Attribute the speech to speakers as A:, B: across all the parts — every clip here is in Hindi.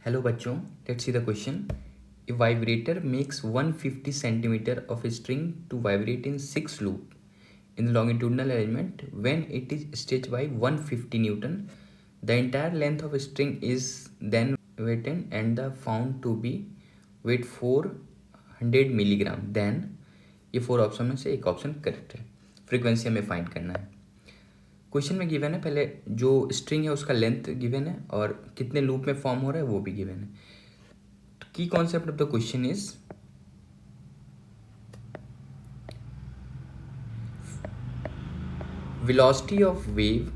A: Hello बच्चों, let's see the question. A vibrator makes 150 centimeter of a string to vibrate in 6 loop in the longitudinal arrangement. When it is stretched by 150 Newton, the entire length of a string is then weighted and the found to be weight 400 milligram. Then ये 4 ऑप्शन में से एक ऑप्शन करेक्ट है. फ्रीक्वेंसी हमें फाइंड करना है. क्वेश्चन में गिवन है, पहले जो स्ट्रिंग है उसका लेंथ गिवन है और कितने लूप में फॉर्म हो रहा है वो भी गिवन है. की concept of the question is velocity of wave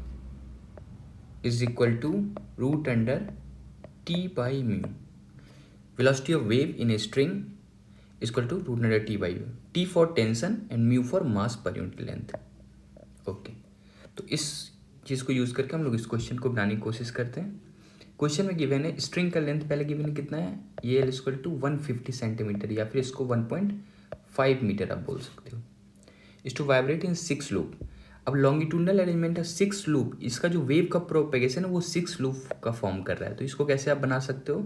A: is equal to root under t by mu. Velocity of wave in a string is equal to root under t by mu. T for tension and mu for mass per unit length. Okay, तो इस चीज़ को यूज़ करके हम लोग इस क्वेश्चन को बनाने की कोशिश करते हैं. क्वेश्चन में गिवन है स्ट्रिंग का लेंथ पहले गिवन है कितना है, ये एल इक्वल टू 150 सेंटीमीटर या फिर इसको 1.5 मीटर आप बोल सकते हो. इस टू वाइब्रेट इन 6 लूप. अब लॉन्गिट्यूडनल अरेंजमेंट है 6 लूप, इसका जो वेव का प्रोपेगेशन है वो 6 लूप का फॉर्म कर रहा है. तो इसको कैसे आप बना सकते हो,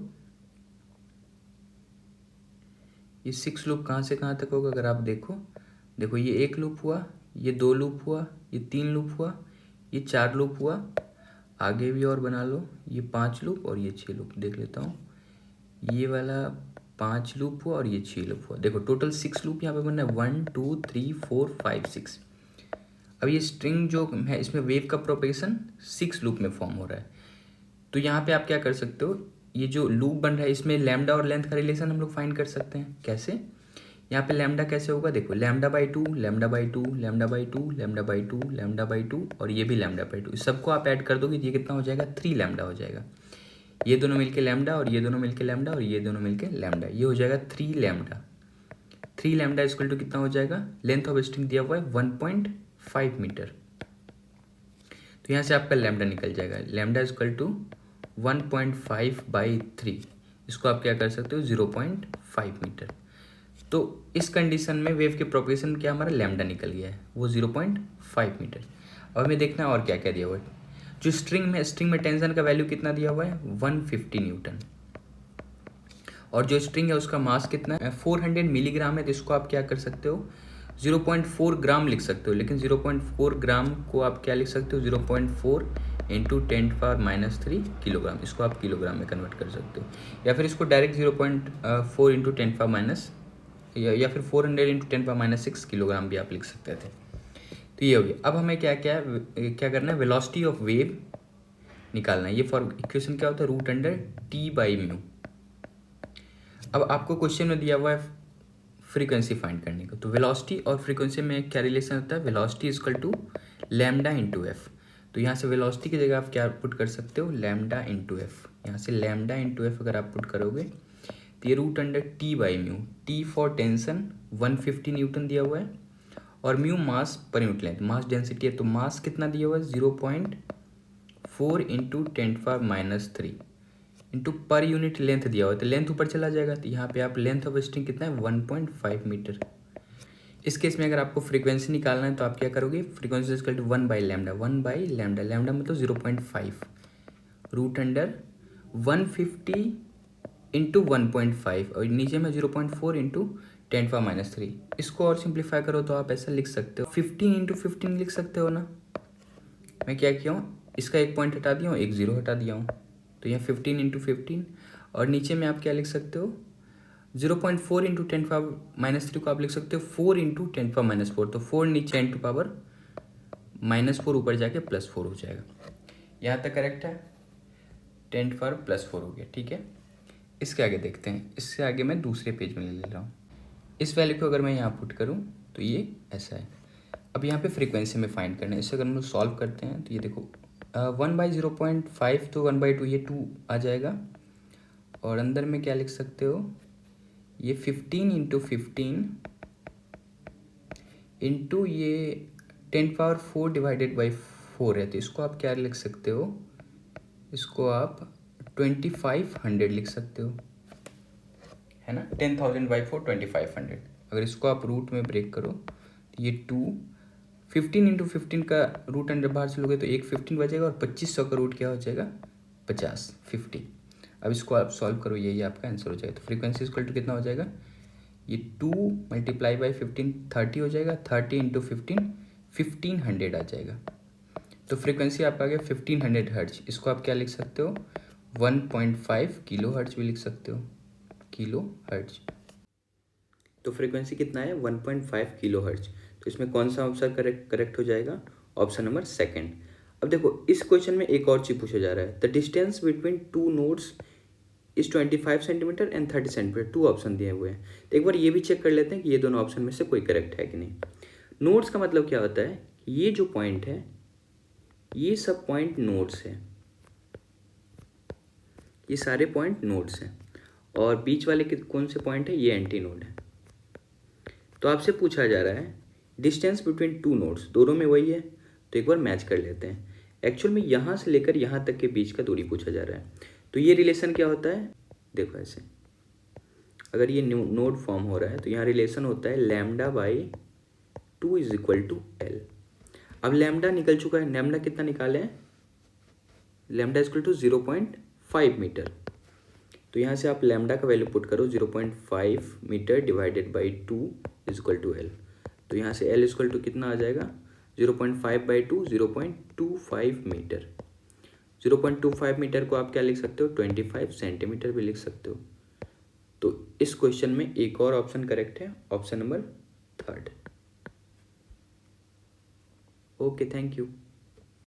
A: ये 6 लूप कहाँ से कहाँ तक होगा अगर आप देखो ये 1 लूप हुआ, ये 2 लूप हुआ, ये 3 लूप हुआ, ये 4 लूप हुआ, आगे भी और बना लो, ये 5 लूप और ये 6 लूप. देख लेता हूँ, ये वाला 5 लूप हुआ और ये 6 लूप हुआ. देखो टोटल 6 लूप यहाँ पे बनना है 1 2 3 4 5 6. अब ये स्ट्रिंग जो है इसमें वेव का प्रोपेगेशन 6 लूप में फॉर्म हो रहा है. तो यहाँ पे आप क्या कर सकते हो, ये जो लूप बन रहा है इसमें लैम्डा और लेंथ का रिलेशन हम लोग फाइंड कर सकते हैं. कैसे, यहाँ पे लैम्डा कैसे होगा, देखो lambda by 2 lambda by 2 lambda by 2 lambda by 2 lambda by 2 और ये भी लैम्डा बाई 2. इस सबको आप ऐड कर दोगे ये कितना हो जाएगा, 3 लैम्डा हो जाएगा. ये दोनों मिलके लैम्डा और ये दोनों मिलके लैम्डा और ये दोनों मिलके लैम्डा, ये हो जाएगा 3 लैम्डा. 3 लैम्डा इक्वल टू कितना हो जाएगा, लेंथ ऑफ स्ट्रिंग दिया हुआ है 1.5 मीटर. तो यहाँ से आपका लैम्डा निकल जाएगा, लैम्डा इक्वल टू 1.5 बाई 3. इसको आप क्या कर सकते हो 0.5 मीटर. तो इस कंडीशन में वेव के प्रोपेगेशन क्या हमारा लैम्डा निकल गया है वो 0.5 मीटर. अब हमें देखना है और क्या क्या दिया हुआ है. जो स्ट्रिंग में टेंशन का वैल्यू कितना दिया हुआ है 150 न्यूटन और जो स्ट्रिंग है उसका मास कितना है 400 मिलीग्राम है. तो इसको आप क्या कर सकते हो 0.4 ग्राम लिख सकते हो, लेकिन 0.4 ग्राम को आप क्या लिख सकते हो 0.4 इंटू 10⁻³ किलोग्राम. इसको आप किलोग्राम में कन्वर्ट कर सकते हो या फिर इसको डायरेक्ट 0.4 इंटू 10⁻, या फिर 400 इंटू 10⁻6 किलोग्राम भी आप लिख सकते थे. तो ये हो गया. अब हमें क्या करना है, वेलोसिटी ऑफ वेव निकालना है. ये फॉर इक्वेशन क्या होता है, root under T by mu. अब आपको क्वेश्चन में दिया हुआ है फ्रीक्वेंसी फाइंड करने को. तो वेलोसिटी और फ्रीक्वेंसी में क्या रिलेशन होता है, velocity equal to lambda into F. तो यहाँ से वेलोसिटी की जगह आप क्या पुट कर सकते हो, लैम्डा इंटू एफ. यहाँ से लैम्डा इंटू एफ अगर आप पुट करोगे तो ये root under T by mu. T for tension 150 newton दिया हुआ है और म्यू मास per unit length, mass density है. तो मास कितना दिया हुआ है 0.4 into 10⁻³ into per unit length दिया हुआ है. तो लेंथ ऊपर चला जाएगा. तो यहाँ पे आप लेंथ ऑफ स्ट्रिंग कितना है 1.5 मीटर. इस केस में अगर आपको फ्रीक्वेंसी निकालना है तो आप क्या करोगे, frequency equal to 1 by lambda. 1 by lambda, lambda मतलब 0.5 रूट अंडर 150 इंटू 1.5 और नीचे में 0.4 इंटू 10⁻³. इसको और सिंप्लीफाई करो तो आप ऐसा लिख सकते हो 15 इंटू 15 लिख सकते हो ना. मैं क्या किया हूँ, इसका एक पॉइंट हटा दिया हूँ, एक जीरो हटा दिया हूँ. तो यहाँ 15 इंटू 15 और नीचे में आप क्या लिख सकते हो 0.4 इंटू 10⁻³ को आप लिख सकते हो 4 इंटू 10⁻⁴. तो 4 नीचे 10⁻⁻4 ऊपर जाके +4 हो जाएगा. यहाँ तक करेक्ट है, 10⁻+4 हो गया. ठीक है, इसके आगे देखते हैं. इससे आगे मैं दूसरे पेज में ले रहा हूँ. इस वैल्यू को अगर मैं यहाँ पुट करूँ तो ये ऐसा है. अब यहाँ पे फ्रीक्वेंसी में फाइंड करना है. इससे अगर हम लोग सॉल्व करते हैं तो ये देखो 1 बाई 0.5 तो 1 बाई 2 ये 2 आ जाएगा और अंदर में क्या लिख सकते हो, ये 15 इंटू 15 इंटू ये 10⁻⁴ डिवाइडेड बाई 4 है. तो इसको आप क्या लिख सकते हो, इसको आप 2500 लिख सकते हो, है ना. 10,000 बाई 4 2500. अगर इसको आप रूट में ब्रेक करो तो ये 2 15 इंटू 15 का रूट अंडर बाहर से लोगे तो एक 15 बचेगा और 2500 का रूट क्या हो जाएगा 50. अब इसको आप सॉल्व करो, यही आपका आंसर हो जाएगा। तो फ्रीक्वेंसी इक्वल टू कितना हो जाएगा, ये 2 मल्टीप्लाई बाई 15 30 हो जाएगा, 30 इंटू 15 1500 आ जाएगा। तो फ्रीक्वेंसी आपका आ गया 1500 हर्ट्ज। इसको आप क्या लिख सकते हो, 1.5 किलो हर्ट्ज भी लिख सकते हो, किलो हर्ट्ज। तो फ्रीक्वेंसी कितना है, 1.5 किलो हर्ट्ज। तो इसमें कौन सा ऑप्शन करेक्ट हो जाएगा, ऑप्शन नंबर सेकंड। अब देखो इस क्वेश्चन में एक और चीज पूछा जा रहा है, the distance between two nodes is 25 centimetre and 30 centimetre. 2 option दिए हुए हैं। तो एक बार ये भी चेक कर लेते हैं कि ये दोनों ऑप्शन में से कोई करेक्ट है कि नहीं। नोड्स का मतलब क्या होता है, ये जो पॉइंट है ये सब पॉइंट नोड्स है, ये सारे पॉइंट नोड्स हैं, और बीच वाले कौन से पॉइंट है, ये एंटी नोड है। तो आपसे पूछा जा रहा है डिस्टेंस बिटवीन टू नोड्स, दोनों में वही है, तो एक बार मैच कर लेते हैं। एक्चुअल में यहाँ से लेकर यहाँ तक के बीच का दूरी पूछा जा रहा है। तो ये रिलेशन क्या होता है, देखो ऐसे, अगर ये नोड फॉर्म हो रहा है तो यहाँ रिलेशन होता है lambda by 2 is equal to L. अब लैम्डा निकल चुका है, लैम्डा कितना निकाले हैं, lambda is equal to 0.5 metre. तो यहाँ से आप लैम्डा का वैल्यू पुट करो, 0.5 metre divided by 2 is equal to L. तो यहाँ से एल इज इक्वल टू कितना आ जाएगा, 0.5 बाई 2 0.25 मीटर। 0.25 मीटर को आप क्या लिख सकते हो, 25 सेंटीमीटर भी लिख सकते हो। तो इस क्वेश्चन में एक और ऑप्शन करेक्ट है, option number third. Okay, thank you.